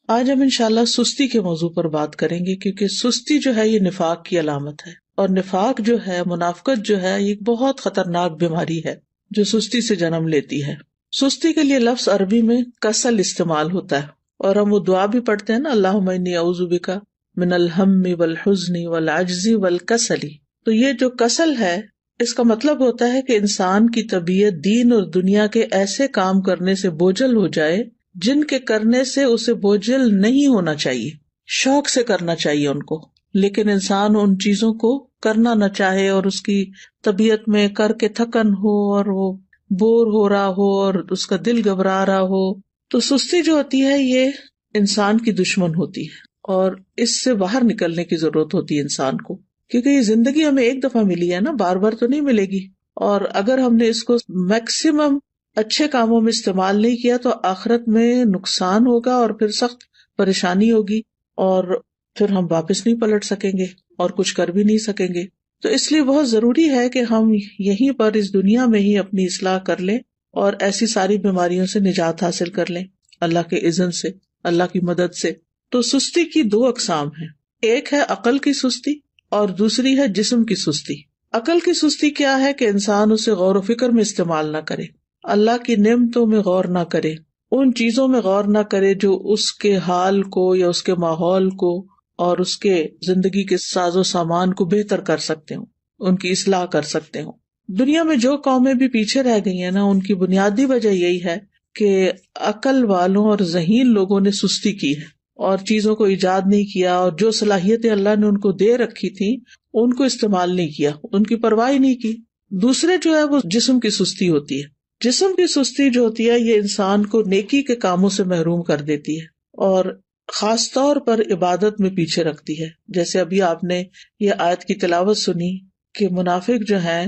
آج ہم انشاءاللہ سستی کے موضوع پر بات کریں گے، کیونکہ سستی جو ہے یہ نفاق کی علامت ہے، اور نفاق جو ہے، منافقت جو ہے، یہ ایک بہت خطرناک بیماری ہے جو سستی سے جنم لیتی ہے۔ سستی کے لیے لفظ عربی میں کسل استعمال ہوتا ہے، اور ہم وہ دعا بھی پڑھتے ہیں نا، اللہم انی اعوذ بک من الہم والحزن والعجز والکسل۔ تو یہ جو کسل ہے، اس کا مطلب ہوتا ہے کہ انسان کی طبیعت دین اور دنیا کے ایسے کام کرنے سے بوجھل ہو جائے جن کے کرنے سے اسے بوجھل نہیں ہونا چاہیے، شوق سے کرنا چاہیے ان کو، لیکن انسان ان چیزوں کو کرنا نہ چاہے، اور اس کی طبیعت میں کر کے تھکن ہو، اور وہ بور ہو رہا ہو، اور اس کا دل گھبرا رہا ہو۔ تو سستی جو ہوتی ہے یہ انسان کی دشمن ہوتی ہے، اور اس سے باہر نکلنے کی ضرورت ہوتی ہے انسان کو، کیونکہ یہ زندگی ہمیں ایک دفعہ ملی ہے نا، بار بار تو نہیں ملے گی، اور اگر ہم نے اس کو میکسیمم اچھے کاموں میں استعمال نہیں کیا تو آخرت میں نقصان ہوگا، اور پھر سخت پریشانی ہوگی، اور پھر ہم واپس نہیں پلٹ سکیں گے اور کچھ کر بھی نہیں سکیں گے۔ تو اس لیے بہت ضروری ہے کہ ہم یہیں پر اس دنیا میں ہی اپنی اصلاح کر لیں اور ایسی ساری بیماریوں سے نجات حاصل کر لیں اللہ کے اذن سے، اللہ کی مدد سے۔ تو سستی کی دو اقسام ہیں، ایک ہے عقل کی سستی اور دوسری ہے جسم کی سستی۔ عقل کی سستی کیا ہے کہ انسان اسے غور و فکر میں استعمال نہ کرے، اللہ کی نعمتوں میں غور نہ کرے، ان چیزوں میں غور نہ کرے جو اس کے حال کو یا اس کے ماحول کو اور اس کے زندگی کے ساز و سامان کو بہتر کر سکتے ہوں، ان کی اصلاح کر سکتے ہوں۔ دنیا میں جو قومیں بھی پیچھے رہ گئی ہیں نا، ان کی بنیادی وجہ یہی ہے کہ عقل والوں اور ذہین لوگوں نے سستی کی ہے اور چیزوں کو ایجاد نہیں کیا، اور جو صلاحیتیں اللہ نے ان کو دے رکھی تھی ان کو استعمال نہیں کیا، ان کی پرواہ نہیں کی۔ دوسرے جو ہے وہ جسم کی سستی ہوتی ہے۔ جسم کی سستی جو ہوتی ہے یہ انسان کو نیکی کے کاموں سے محروم کر دیتی ہے، اور خاص طور پر عبادت میں پیچھے رکھتی ہے۔ جیسے ابھی آپ نے یہ آیت کی تلاوت سنی کہ منافق جو ہیں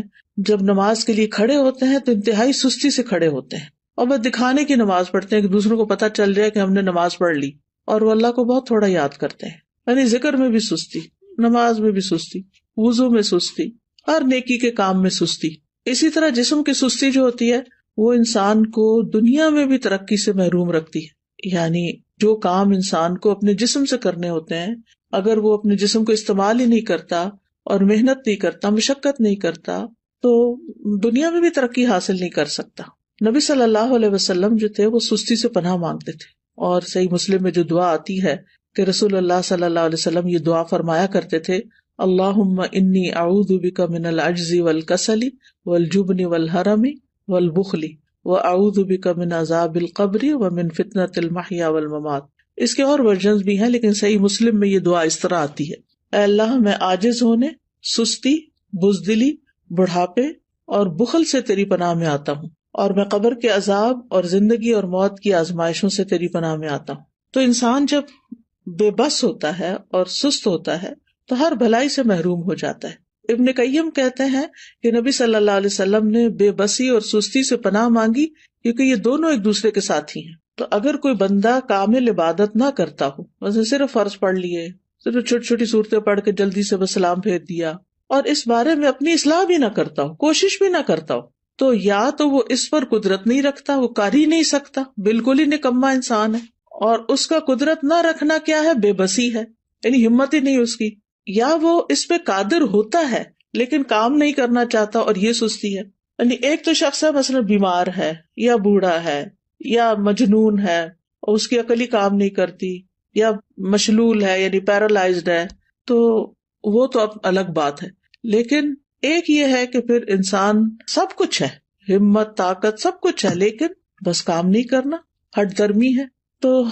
جب نماز کے لیے کھڑے ہوتے ہیں تو انتہائی سستی سے کھڑے ہوتے ہیں، اور بس دکھانے کی نماز پڑھتے ہیں کہ دوسروں کو پتہ چل جائے کہ ہم نے نماز پڑھ لی، اور وہ اللہ کو بہت تھوڑا یاد کرتے ہیں۔ یعنی ذکر میں بھی سستی، نماز میں بھی سستی، وضو میں سستی، ہر نیکی کے کام میں سستی۔ اسی طرح جسم کی سستی جو ہوتی ہے وہ انسان کو دنیا میں بھی ترقی سے محروم رکھتی ہے۔ یعنی جو کام انسان کو اپنے جسم سے کرنے ہوتے ہیں، اگر وہ اپنے جسم کو استعمال ہی نہیں کرتا اور محنت نہیں کرتا، مشقت نہیں کرتا، تو دنیا میں بھی ترقی حاصل نہیں کر سکتا۔ نبی صلی اللہ علیہ وسلم جو تھے وہ سستی سے پناہ مانگتے تھے، اور صحیح مسلم میں جو دعا آتی ہے کہ رسول اللہ صلی اللہ علیہ وسلم یہ دعا فرمایا کرتے تھے، اللہم انی اعوذ بک من العجز والکسل والجبن والحرم والبخل واعوذ بک من عذاب القبر ومن فتنۃ المحیا والممات۔ اس کے اور ورژنز بھی ہیں، لیکن صحیح مسلم میں یہ دعا اس طرح آتی ہے، اے اللہ میں عاجز ہونے، سستی، بزدلی، بڑھاپے اور بخل سے تیری پناہ میں آتا ہوں، اور میں قبر کے عذاب اور زندگی اور موت کی آزمائشوں سے تیری پناہ میں آتا ہوں۔ تو انسان جب بے بس ہوتا ہے اور سست ہوتا ہے تو ہر بھلائی سے محروم ہو جاتا ہے۔ ابن قیم کہتے ہیں کہ نبی صلی اللہ علیہ وسلم نے بے بسی اور سستی سے پناہ مانگی کیونکہ یہ دونوں ایک دوسرے کے ساتھی ہیں۔ تو اگر کوئی بندہ کامل عبادت نہ کرتا ہو، مثلا صرف فرض پڑھ لیے، صرف چھوٹی چھوٹی صورتیں پڑھ کے جلدی سے بس سلام پھیر دیا، اور اس بارے میں اپنی اصلاح بھی نہ کرتا ہو، کوشش بھی نہ کرتا ہو، تو یا تو وہ اس پر قدرت نہیں رکھتا، وہ کر ہی نہیں سکتا، بالکل ہی نکما انسان ہے، اور اس کا قدرت نہ رکھنا کیا ہے؟ بے بسی ہے، یعنی ہمت ہی نہیں اس کی، یا وہ اس پہ قادر ہوتا ہے لیکن کام نہیں کرنا چاہتا، اور یہ سستی ہے۔ یعنی ایک تو شخص ہے مثلا بیمار ہے یا بوڑھا ہے یا مجنون ہے اور اس کی عقل ہی کام نہیں کرتی، یا مشلول ہے یعنی پیرالائزڈ ہے، تو وہ تو اب الگ بات ہے۔ لیکن ایک یہ ہے کہ پھر انسان سب کچھ ہے، ہمت، طاقت، سب کچھ ہے، لیکن بس کام نہیں کرنا، ہٹ درمی ہے۔ تو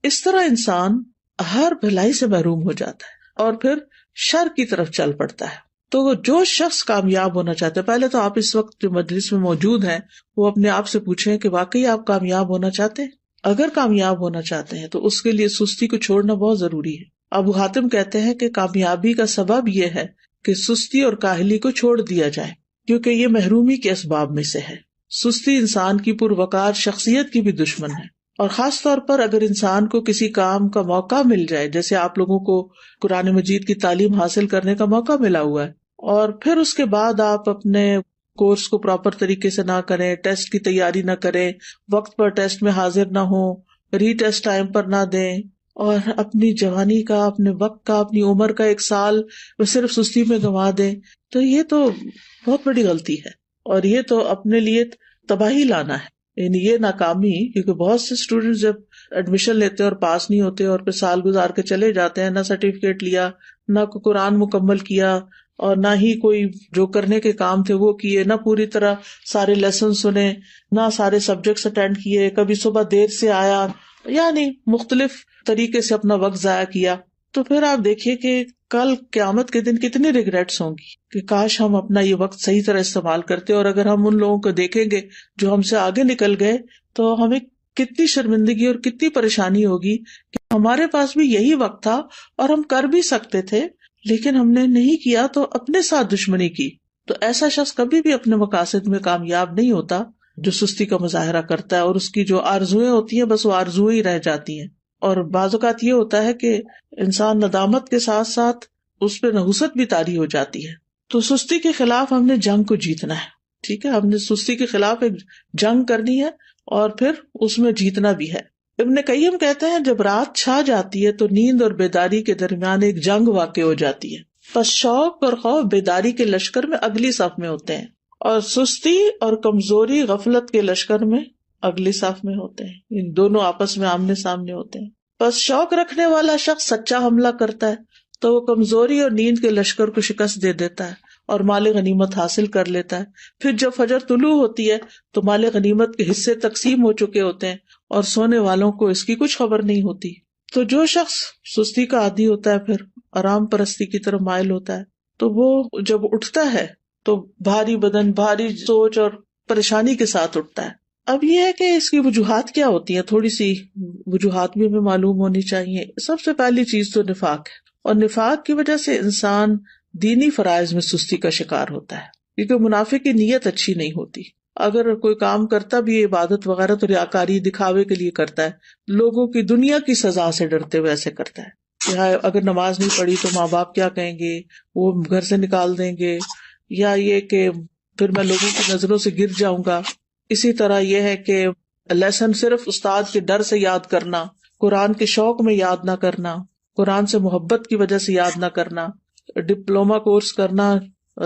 اس طرح انسان ہر بھلائی سے محروم ہو جاتا ہے اور پھر شر کی طرف چل پڑتا ہے۔ تو جو شخص کامیاب ہونا چاہتے ہیں، پہلے تو آپ اس وقت جو مجلس میں موجود ہیں وہ اپنے آپ سے پوچھیں کہ واقعی آپ کامیاب ہونا چاہتے ہیں؟ اگر کامیاب ہونا چاہتے ہیں تو اس کے لیے سستی کو چھوڑنا بہت ضروری ہے۔ ابو حاتم کہتے ہیں کہ کامیابی کا سبب یہ ہے کہ سستی اور کاہلی کو چھوڑ دیا جائے، کیونکہ یہ محرومی کے اسباب میں سے ہے۔ سستی انسان کی پروقار شخصیت کی بھی دشمن ہے، اور خاص طور پر اگر انسان کو کسی کام کا موقع مل جائے، جیسے آپ لوگوں کو قرآن مجید کی تعلیم حاصل کرنے کا موقع ملا ہوا ہے، اور پھر اس کے بعد آپ اپنے کورس کو پراپر طریقے سے نہ کریں، ٹیسٹ کی تیاری نہ کریں، وقت پر ٹیسٹ میں حاضر نہ ہوں، ری ٹیسٹ ٹائم پر نہ دیں، اور اپنی جوانی کا، اپنے وقت کا، اپنی عمر کا 1 سال وہ صرف سستی میں گنوا دیں، تو یہ تو بہت بڑی غلطی ہے، اور یہ تو اپنے لیے تباہی لانا ہے، یعنی یہ ناکامی. کیونکہ بہت سے اسٹوڈینٹس جب ایڈمیشن لیتے اور پاس نہیں ہوتے اور پھر سال گزار کے چلے جاتے ہیں، نہ سرٹیفکیٹ لیا، نہ کوئی قرآن مکمل کیا، اور نہ ہی کوئی جو کرنے کے کام تھے وہ کیے، نہ پوری طرح سارے لیسن سنے، نہ سارے سبجیکٹس اٹینڈ کیے، کبھی صبح دیر سے آیا، یعنی مختلف طریقے سے اپنا وقت ضائع کیا. تو پھر آپ دیکھیے کہ کل قیامت کے دن کتنی ریگریٹس ہوں گی کہ کاش ہم اپنا یہ وقت صحیح طرح استعمال کرتے. اور اگر ہم ان لوگوں کو دیکھیں گے جو ہم سے آگے نکل گئے تو ہمیں کتنی شرمندگی اور کتنی پریشانی ہوگی کہ ہمارے پاس بھی یہی وقت تھا اور ہم کر بھی سکتے تھے لیکن ہم نے نہیں کیا، تو اپنے ساتھ دشمنی کی. تو ایسا شخص کبھی بھی اپنے مقاصد میں کامیاب نہیں ہوتا جو سستی کا مظاہرہ کرتا ہے، اور اس کی جو آرزویں ہوتی ہیں بس وہ آرزویں ہی رہ جاتی ہیں. اور بعض اوقات یہ ہوتا ہے کہ انسان ندامت کے ساتھ ساتھ اس پہ نحوست بھی طاری ہو جاتی ہے. تو سستی کے خلاف ہم نے جنگ کو جیتنا ہے. ٹھیک ہے، ہم نے سستی کے خلاف ایک جنگ کرنی ہے اور پھر اس میں جیتنا بھی ہے. ابن قیم کہتے ہیں جب رات چھا جاتی ہے تو نیند اور بیداری کے درمیان ایک جنگ واقع ہو جاتی ہے، پس شوق اور خوف بیداری کے لشکر میں اگلی صف میں ہوتے ہیں، اور سستی اور کمزوری غفلت کے لشکر میں اگلی صف میں ہوتے ہیں. ان دونوں آپس میں آمنے سامنے ہوتے ہیں. پس شوق رکھنے والا شخص سچا حملہ کرتا ہے تو وہ کمزوری اور نیند کے لشکر کو شکست دے دیتا ہے اور مال غنیمت حاصل کر لیتا ہے. پھر جب فجر طلوع ہوتی ہے تو مال غنیمت کے حصے تقسیم ہو چکے ہوتے ہیں اور سونے والوں کو اس کی کچھ خبر نہیں ہوتی. تو جو شخص سستی کا عادی ہوتا ہے پھر آرام پرستی کی طرف مائل ہوتا ہے، تو وہ جب اٹھتا ہے تو بھاری بدن، بھاری سوچ اور پریشانی کے ساتھ اٹھتا ہے. اب یہ ہے کہ اس کی وجوہات کیا ہوتی ہیں، تھوڑی سی وجوہات بھی ہمیں معلوم ہونی چاہیے. سب سے پہلی چیز تو نفاق ہے، اور نفاق کی وجہ سے انسان دینی فرائض میں سستی کا شکار ہوتا ہے، کیونکہ منافق کی نیت اچھی نہیں ہوتی. اگر کوئی کام کرتا بھی عبادت وغیرہ تو ریاکاری دکھاوے کے لیے کرتا ہے، لوگوں کی دنیا کی سزا سے ڈرتے ہوئے ایسے کرتا ہے کہ اگر نماز نہیں پڑھی تو ماں باپ کیا کہیں گے، وہ گھر سے نکال دیں گے، یا یہ کہ پھر میں لوگوں کی نظروں سے گر جاؤں گا. اسی طرح یہ ہے کہ لیسن صرف استاد کے ڈر سے یاد کرنا، قرآن کے شوق میں یاد نہ کرنا، قرآن سے محبت کی وجہ سے یاد نہ کرنا، ڈپلوما کورس کرنا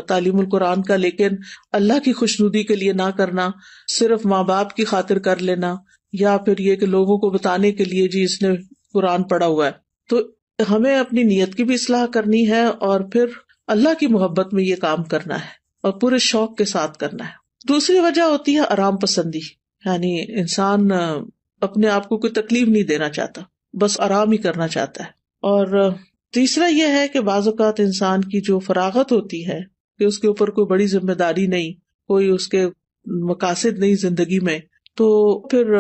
تعلیم القرآن کا لیکن اللہ کی خوشنودی کے لیے نہ کرنا، صرف ماں باپ کی خاطر کر لینا، یا پھر یہ کہ لوگوں کو بتانے کے لیے جی اس نے قرآن پڑھا ہوا ہے. تو ہمیں اپنی نیت کی بھی اصلاح کرنی ہے اور پھر اللہ کی محبت میں یہ کام کرنا ہے اور پورے شوق کے ساتھ کرنا ہے. دوسری وجہ ہوتی ہے آرام پسندی، یعنی انسان اپنے آپ کو کوئی تکلیف نہیں دینا چاہتا، بس آرام ہی کرنا چاہتا ہے. اور تیسرا یہ ہے کہ بعض اوقات انسان کی جو فراغت ہوتی ہے کہ اس کے اوپر کوئی بڑی ذمہ داری نہیں، کوئی اس کے مقاصد نہیں زندگی میں، تو پھر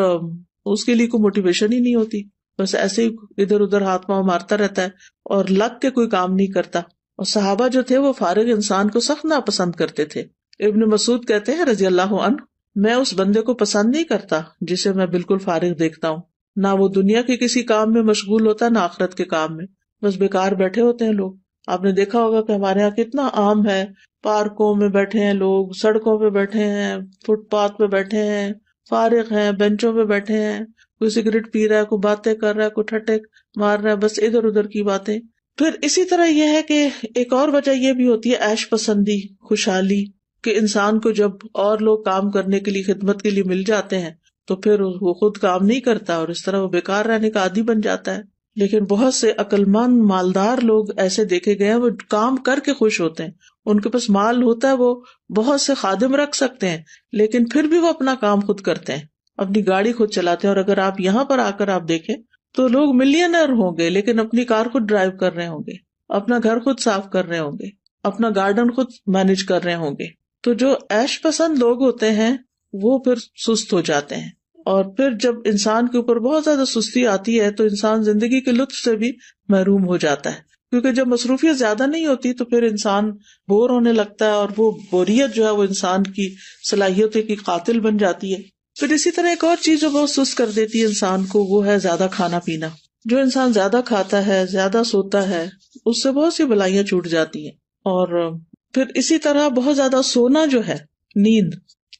اس کے لیے کوئی موٹیویشن ہی نہیں ہوتی، بس ایسے ہی ادھر ادھر ہاتھ پاؤں مارتا رہتا ہے اور لگ کے کوئی کام نہیں کرتا. اور صحابہ جو تھے وہ فارغ انسان کو سخت ناپسند کرتے تھے. ابن مسعود کہتے ہیں رضی اللہ عنہ، میں اس بندے کو پسند نہیں کرتا جسے میں بالکل فارغ دیکھتا ہوں، نہ وہ دنیا کے کسی کام میں مشغول ہوتا نہ آخرت کے کام میں، بس بیکار بیٹھے ہوتے ہیں لوگ. آپ نے دیکھا ہوگا کہ ہمارے یہاں کتنا عام ہے، پارکوں میں بیٹھے ہیں لوگ، سڑکوں پہ بیٹھے ہیں، فٹ پاتھ پہ بیٹھے ہیں، فارغ ہیں، بینچوں پہ بیٹھے ہیں، کوئی سگریٹ پی رہا ہے، کوئی باتیں کر رہا ہے، کوئی ٹھٹے مار رہا ہے، بس ادھر ادھر کی باتیں. پھر اسی طرح یہ ہے کہ ایک اور وجہ یہ بھی ہوتی ہے عیش پسندی، خوشحالی، کہ انسان کو جب اور لوگ کام کرنے کے لیے خدمت کے لیے مل جاتے ہیں تو پھر وہ خود کام نہیں کرتا اور اس طرح وہ بیکار رہنے کا عادی بن جاتا ہے. لیکن بہت سے عقل مند مالدار لوگ ایسے دیکھے گئے ہیں، وہ کام کر کے خوش ہوتے ہیں، ان کے پاس مال ہوتا ہے، وہ بہت سے خادم رکھ سکتے ہیں لیکن پھر بھی وہ اپنا کام خود کرتے ہیں، اپنی گاڑی خود چلاتے ہیں. اور اگر آپ یہاں پر آ کر آپ دیکھیں تو لوگ ملینئر ہوں گے لیکن اپنی کار خود ڈرائیو کر رہے ہوں گے، اپنا گھر خود صاف کر رہے ہوں گے، اپنا گارڈن خود مینج کر رہے ہوں گے. تو جو عیش پسند لوگ ہوتے ہیں وہ پھر سست ہو جاتے ہیں، اور پھر جب انسان کے اوپر بہت زیادہ سستی آتی ہے تو انسان زندگی کے لطف سے بھی محروم ہو جاتا ہے، کیونکہ جب مصروفیت زیادہ نہیں ہوتی تو پھر انسان بور ہونے لگتا ہے، اور وہ بوریت جو ہے وہ انسان کی صلاحیتوں کی قاتل بن جاتی ہے. پھر اسی طرح ایک اور چیز جو بہت سست کر دیتی ہے انسان کو، وہ ہے زیادہ کھانا پینا. جو انسان زیادہ کھاتا ہے، زیادہ سوتا ہے، اس سے بہت سی بلائیاں چھوٹ جاتی ہیں. اور پھر اسی طرح بہت زیادہ سونا جو ہے، نیند،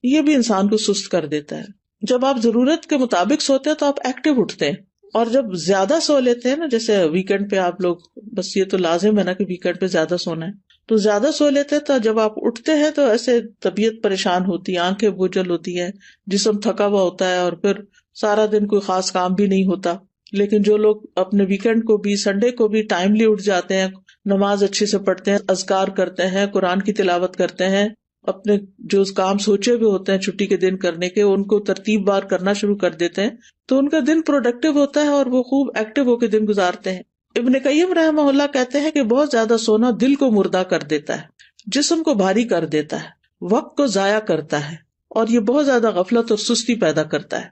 یہ بھی انسان کو سست کر دیتا ہے. جب آپ ضرورت کے مطابق سوتے ہیں تو آپ ایکٹیو اٹھتے ہیں، اور جب زیادہ سو لیتے ہیں نا، جیسے ویکینڈ پہ آپ لوگ، بس یہ تو لازم ہے نا کہ ویکینڈ پہ زیادہ سونا ہے، تو زیادہ سو لیتے ہیں تو جب آپ اٹھتے ہیں تو ایسے طبیعت پریشان ہوتی ہے، آنکھیں بوجھل ہوتی ہے، جسم تھکا ہوا ہوتا ہے، اور پھر سارا دن کوئی خاص کام بھی نہیں ہوتا. لیکن جو لوگ اپنے ویکینڈ کو بھی، سنڈے کو بھی ٹائملی اٹھ جاتے ہیں، نماز اچھے سے پڑھتے ہیں، اذکار کرتے ہیں، قرآن کی تلاوت کرتے ہیں، اپنے جو کام سوچے ہوئے ہوتے ہیں چھٹی کے دن کرنے کے ان کو ترتیب بار کرنا شروع کر دیتے ہیں، تو ان کا دن پروڈکٹیو ہوتا ہے اور وہ خوب ایکٹیو ہو کے دن گزارتے ہیں. ابن قیم رحمہ اللہ کہتے ہیں کہ بہت زیادہ سونا دل کو مردہ کر دیتا ہے، جسم کو بھاری کر دیتا ہے، وقت کو ضائع کرتا ہے، اور یہ بہت زیادہ غفلت اور سستی پیدا کرتا ہے.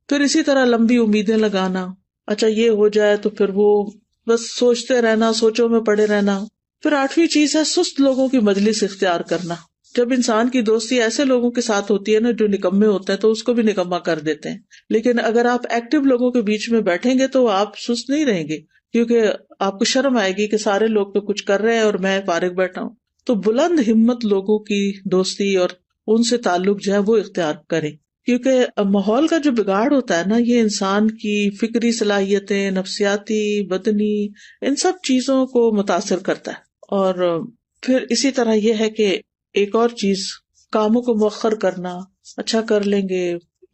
پھر اسی طرح لمبی امیدیں لگانا، اچھا یہ ہو جائے تو پھر وہ بس سوچتے رہنا، سوچوں میں پڑے رہنا. پھر 8ویں چیز ہے سست لوگوں کی مجلس اختیار کرنا. جب انسان کی دوستی ایسے لوگوں کے ساتھ ہوتی ہے نا جو نکمے ہوتے ہیں تو اس کو بھی نکما کر دیتے ہیں، لیکن اگر آپ ایکٹیو لوگوں کے بیچ میں بیٹھیں گے تو آپ سست نہیں رہیں گے، کیونکہ آپ کو شرم آئے گی کہ سارے لوگ تو کچھ کر رہے ہیں اور میں فارغ بیٹھا ہوں. تو بلند ہمت لوگوں کی دوستی اور ان سے تعلق جو ہے وہ اختیار کریں، کیونکہ ماحول کا جو بگاڑ ہوتا ہے نا یہ انسان کی فکری صلاحیتیں، نفسیاتی، بدنی، ان سب چیزوں کو متاثر کرتا ہے. اور پھر اسی طرح یہ ہے کہ ایک اور چیز، کاموں کو مؤخر کرنا، اچھا کر لیں گے،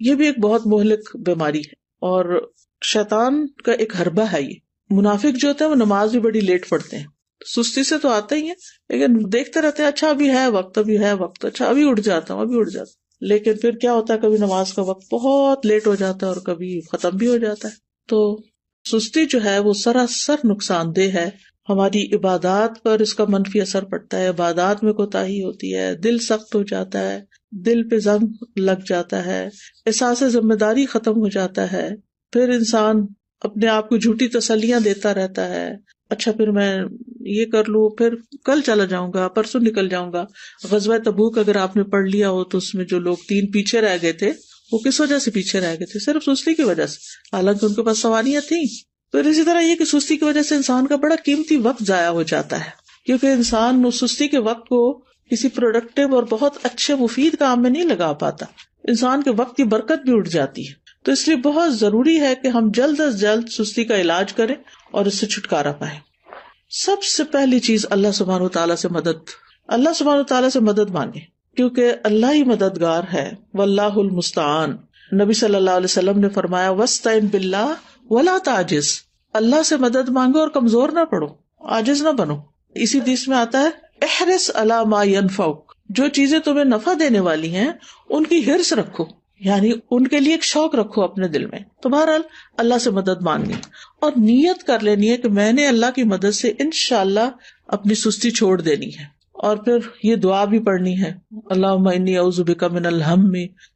یہ بھی ایک بہت مہلک بیماری ہے اور شیطان کا ایک حربہ ہے. یہ منافق جو ہوتے ہیں وہ نماز بھی بڑی لیٹ پڑھتے ہیں، سستی سے تو آتے ہی ہیں لیکن دیکھتے رہتے ہیں اچھا ابھی ہے وقت، ابھی ہے وقت، اچھا ابھی اٹھ جاتا ہوں، ابھی اٹھ جاتا ہوں. لیکن پھر کیا ہوتا ہے، کبھی نماز کا وقت بہت لیٹ ہو جاتا ہے اور کبھی ختم بھی ہو جاتا ہے. تو سستی جو ہے وہ سراسر نقصان دہ ہے. ہماری عبادات پر اس کا منفی اثر پڑتا ہے، عبادات میں کوتاہی ہوتی ہے، دل سخت ہو جاتا ہے، دل پہ زنگ لگ جاتا ہے، احساس ذمہ داری ختم ہو جاتا ہے. پھر انسان اپنے آپ کو جھوٹی تسلیاں دیتا رہتا ہے، اچھا پھر میں یہ کر لوں، پھر کل چلا جاؤں گا، پرسوں نکل جاؤں گا. غزوہ تبوک اگر آپ نے پڑھ لیا ہو تو اس میں جو لوگ 3 پیچھے رہ گئے تھے وہ کس وجہ سے پیچھے رہ گئے تھے؟ صرف سستی کی وجہ سے، حالانکہ ان کے پاس سواریاں تھیں. پھر اسی طرح یہ کہ سستی کی وجہ سے انسان کا بڑا قیمتی وقت ضائع ہو جاتا ہے، کیونکہ انسان اس سستی کے وقت کو کسی پروڈکٹیو اور بہت اچھے مفید کام میں نہیں لگا پاتا، انسان کے وقت کی برکت بھی اٹھ جاتی ہے. تو اس لیے بہت ضروری ہے کہ ہم جلد از جلد سستی کا علاج کریں اور اس سے چھٹکارا پائیں. سب سے پہلی چیز اللہ سبحانہ وتعالیٰ سے مدد، اللہ سبحانہ وتعالیٰ سے مدد مانگے، کیونکہ اللہ ہی مددگار ہے. واللہ المستعان. نبی صلی اللہ علیہ وسلم نے فرمایا وَاسْتَعِن بِاللَّهِ وَلَا تَعْجِزْ. اللہ سے مدد مانگو اور کمزور نہ پڑو، عاجز نہ بنو. اسی حدیث میں آتا ہے احرص علی ما ينفعک، جو چیزیں تمہیں نفع دینے والی ہیں ان کی حرص رکھو، یعنی ان کے لیے ایک شوق رکھو اپنے دل میں. تو بہرحال اللہ سے مدد مانگنی اور نیت کر لینی ہے کہ میں نے اللہ کی مدد سے انشاءاللہ اپنی سستی چھوڑ دینی ہے. اور پھر یہ دعا بھی پڑھنی ہے، اللہم انی اعوذ بک من الہم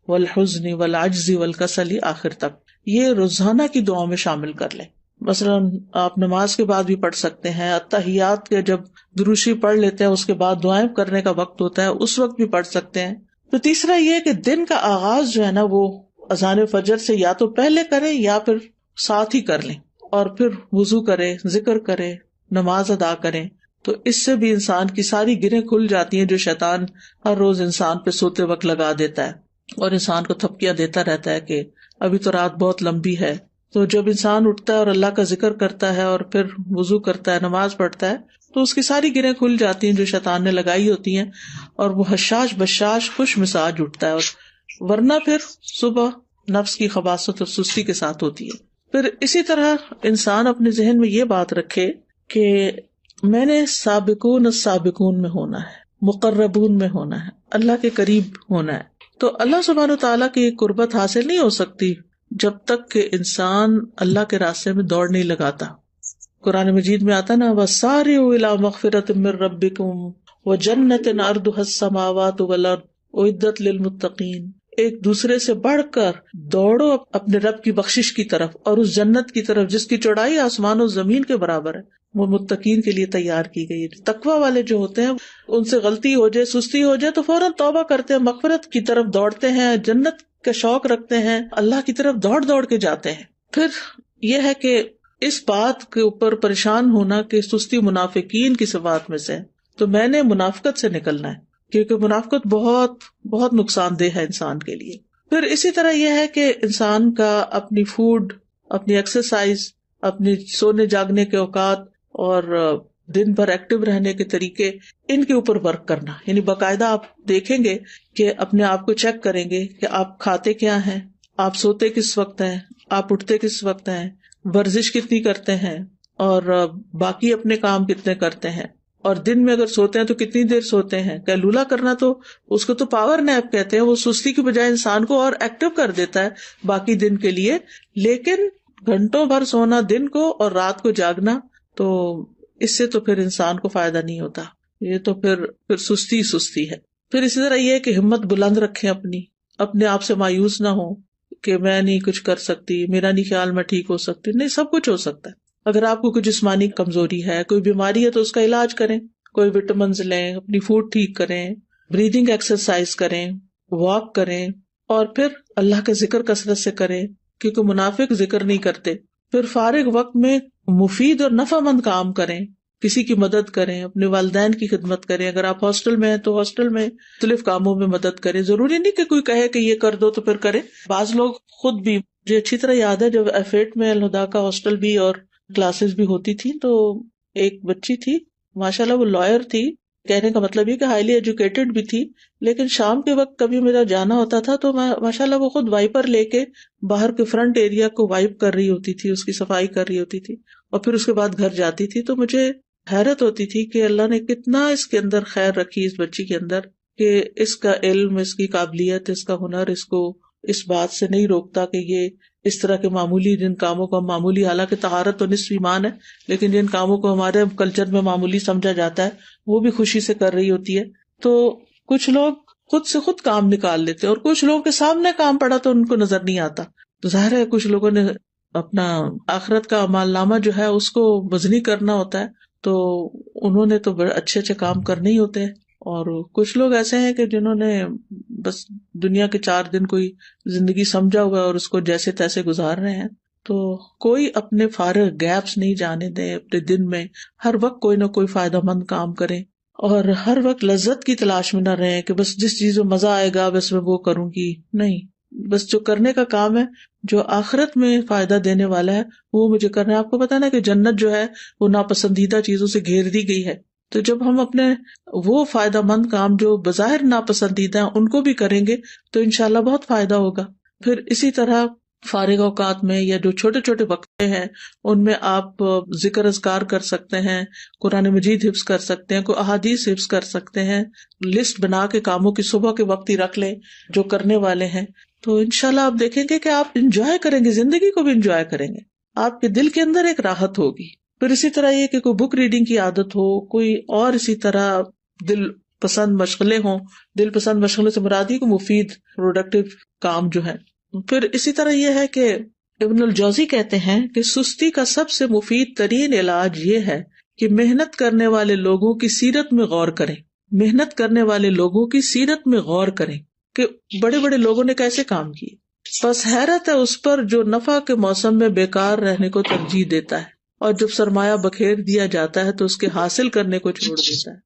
والحزن والعجز والکسل، آخر تک. یہ روزانہ کی دعاؤں میں شامل کر لیں. مثلاً آپ نماز کے بعد بھی پڑھ سکتے ہیں، اتحیات کے جب دروشی پڑھ لیتے ہیں اس کے بعد دعائیں کرنے کا وقت ہوتا ہے اس وقت بھی پڑھ سکتے ہیں. تو تیسرا یہ کہ دن کا آغاز جو ہے نا وہ اذان فجر سے یا تو پہلے کریں یا پھر ساتھ ہی کر لیں، اور پھر وضو کریں، ذکر کریں، نماز ادا کریں. تو اس سے بھی انسان کی ساری گرہیں کھل جاتی ہیں جو شیطان ہر روز انسان پہ سوتے وقت لگا دیتا ہے اور انسان کو تھپکیاں دیتا رہتا ہے کہ ابھی تو رات بہت لمبی ہے. تو جب انسان اٹھتا ہے اور اللہ کا ذکر کرتا ہے اور پھر وضو کرتا ہے، نماز پڑھتا ہے، تو اس کی ساری گرہیں کھل جاتی ہیں جو شیطان نے لگائی ہوتی ہیں، اور وہ حشاش بشاش خوش مزاج اٹھتا ہے. اور ورنہ پھر صبح نفس کی خباثت اور سستی کے ساتھ ہوتی ہے. پھر اسی طرح انسان اپنے ذہن میں یہ بات رکھے کہ میں نے سابقون السابقون میں ہونا ہے، مقربون میں ہونا ہے، اللہ کے قریب ہونا ہے. تو اللہ سبحانہ وتعالیٰ کی قربت حاصل نہیں ہو سکتی جب تک کہ انسان اللہ کے راستے میں دوڑ نہیں لگاتا. قرآن مجید میں آتا نا وَسَارِعُوا إِلَىٰ مَغْفِرَةٍ مِّن رَّبِّكُمْ وَجَنَّةٍ عَرْضُهَا السَّمَاوَاتُ وَالْأَرْضُ أُعِدَّتْ لِلْمُتَّقِينَ. ایک دوسرے سے بڑھ کر دوڑو اپنے رب کی بخشش کی طرف اور اس جنت کی طرف جس کی چوڑائی آسمان و زمین کے برابر ہے، وہ متقین کے لیے تیار کی گئی ہے. تقوی والے جو ہوتے ہیں ان سے غلطی ہو جائے، سستی ہو جائے تو فوراً توبہ کرتے ہیں، مغفرت کی طرف دوڑتے ہیں، جنت کا شوق رکھتے ہیں، اللہ کی طرف دوڑ دوڑ کے جاتے ہیں. پھر یہ ہے کہ اس بات کے اوپر پریشان ہونا کہ سستی منافقین کی صفات میں سے، تو میں نے منافقت سے نکلنا ہے کیونکہ منافقت بہت بہت نقصان دہ ہے انسان کے لیے. پھر اسی طرح یہ ہے کہ انسان کا اپنی فوڈ اپنی ایکسرسائز، اپنی سونے جاگنے کے اوقات اور دن بھر ایکٹیو رہنے کے طریقے، ان کے اوپر ورک کرنا. یعنی باقاعدہ آپ دیکھیں گے کہ اپنے آپ کو چیک کریں گے کہ آپ کھاتے کیا ہیں، آپ سوتے کس وقت ہیں، آپ اٹھتے کس وقت ہیں، ورزش کتنی کرتے ہیں، اور باقی اپنے کام کتنے کرتے ہیں، اور دن میں اگر سوتے ہیں تو کتنی دیر سوتے ہیں. قیلولہ کرنا تو اس کو تو پاور نیپ کہتے ہیں، وہ سستی کی بجائے انسان کو اور ایکٹیو کر دیتا ہے باقی دن کے لیے. لیکن گھنٹوں بھر سونا دن کو اور رات کو جاگنا، تو اس سے تو پھر انسان کو فائدہ نہیں ہوتا. یہ تو پھر سستی ہے. پھر اسی طرح یہ ہے کہ ہمت بلند رکھیں، اپنے آپ سے مایوس نہ ہو کہ میں نہیں کچھ کر سکتی، میرا نہیں خیال میں ٹھیک ہو سکتی. نہیں، سب کچھ ہو سکتا ہے. اگر آپ کو کوئی جسمانی کمزوری ہے، کوئی بیماری ہے، تو اس کا علاج کریں، کوئی وٹامنز لیں، اپنی فوڈ ٹھیک کریں، بریدنگ ایکسرسائز کریں، واک کریں، اور پھر اللہ کا ذکر کثرت سے کریں، کیونکہ منافق ذکر نہیں کرتے. پھر فارغ وقت میں مفید اور نفع مند کام کریں، کسی کی مدد کریں، اپنے والدین کی خدمت کریں. اگر آپ ہاسٹل میں ہیں تو ہاسٹل میں مختلف کاموں میں مدد کریں. ضروری نہیں کہ کوئی کہے کہ یہ کر دو تو پھر کریں. بعض لوگ خود بھی، مجھے اچھی طرح یاد ہے جب F8 میں الہدا کا ہاسٹل بھی اور کلاسز بھی ہوتی تھی، تو ایک بچی تھی ماشاءاللہ، وہ لائر تھی. کہنے کا مطلب یہ کہ ہائیلی ایجوکیٹڈ بھی تھی، لیکن شام کے وقت کبھی میرا جانا ہوتا تھا تو میں ماشاءاللہ وہ خود وائپر لے کے باہر کے فرنٹ ایریا کو وائپ کر رہی ہوتی تھی، اس کی صفائی کر رہی ہوتی تھی، اور پھر اس کے بعد گھر جاتی تھی. تو مجھے حیرت ہوتی تھی کہ اللہ نے کتنا اس کے اندر خیر رکھی اس بچی کے اندر، کہ اس کا علم، اس کی قابلیت، اس کا ہنر اس کو اس بات سے نہیں روکتا کہ یہ اس طرح کے معمولی جن کاموں کو ہم معمولی، حالانکہ طہارت تو نصف ایمان ہے، لیکن جن کاموں کو ہمارے کلچر میں معمولی سمجھا جاتا ہے وہ بھی خوشی سے کر رہی ہوتی ہے. تو کچھ لوگ خود سے خود کام نکال لیتے ہیں، اور کچھ لوگوں کے سامنے کام پڑا تو ان کو نظر نہیں آتا. تو ظاہر ہے کچھ لوگوں نے اپنا آخرت کا اعمال نامہ جو ہے اس کو وزنی کرنا ہوتا ہے، تو انہوں نے تو بڑے اچھے اچھے کام کرنے ہی ہوتے ہیں. اور کچھ لوگ ایسے ہیں کہ جنہوں نے بس دنیا کے 4 دن کوئی زندگی سمجھا ہوا ہے اور اس کو جیسے تیسے گزار رہے ہیں. تو کوئی اپنے فارغ گیپس نہیں جانے دیں اپنے دن میں. ہر وقت کوئی نہ کوئی فائدہ مند کام کریں، اور ہر وقت لذت کی تلاش میں نہ رہیں کہ بس جس چیز میں مزہ آئے گا بس میں وہ کروں گی. نہیں، بس جو کرنے کا کام ہے، جو آخرت میں فائدہ دینے والا ہے، وہ مجھے کرنا ہے. آپ کو پتا نا کہ جنت جو ہے وہ ناپسندیدہ چیزوں سے گھیر دی گئی ہے. تو جب ہم اپنے وہ فائدہ مند کام جو بظاہر ناپسندیدہ ہیں ان کو بھی کریں گے تو انشاءاللہ بہت فائدہ ہوگا. پھر اسی طرح فارغ اوقات میں یا جو چھوٹے چھوٹے وقفے ہیں ان میں آپ ذکر اذکار کر سکتے ہیں، قرآن مجید حفظ کر سکتے ہیں، کوئی احادیث حفظ کر سکتے ہیں. لسٹ بنا کے کاموں کی صبح کے وقت ہی رکھ لیں جو کرنے والے ہیں. تو انشاءاللہ آپ دیکھیں گے کہ آپ انجوائے کریں گے، زندگی کو بھی انجوائے کریں گے، آپ کے دل کے اندر ایک راحت ہوگی. پھر اسی طرح یہ کہ کوئی بک ریڈنگ کی عادت ہو، کوئی اور اسی طرح دل پسند مشغلیں ہوں. دل پسند مشغلے سے مراد ہی کو مفید پروڈکٹیو کام جو ہے. پھر اسی طرح یہ ہے کہ ابن الجوزی کہتے ہیں کہ سستی کا سب سے مفید ترین علاج یہ ہے کہ محنت کرنے والے لوگوں کی سیرت میں غور کریں. محنت کرنے والے لوگوں کی سیرت میں غور کریں کہ بڑے بڑے لوگوں نے کیسے کام کیے. بس حیرت ہے اس پر جو نفع کے موسم میں بیکار رہنے کو ترجیح دیتا ہے، اور جب سرمایہ بکھیر دیا جاتا ہے تو اس کے حاصل کرنے کو چھوڑ دیتا ہے.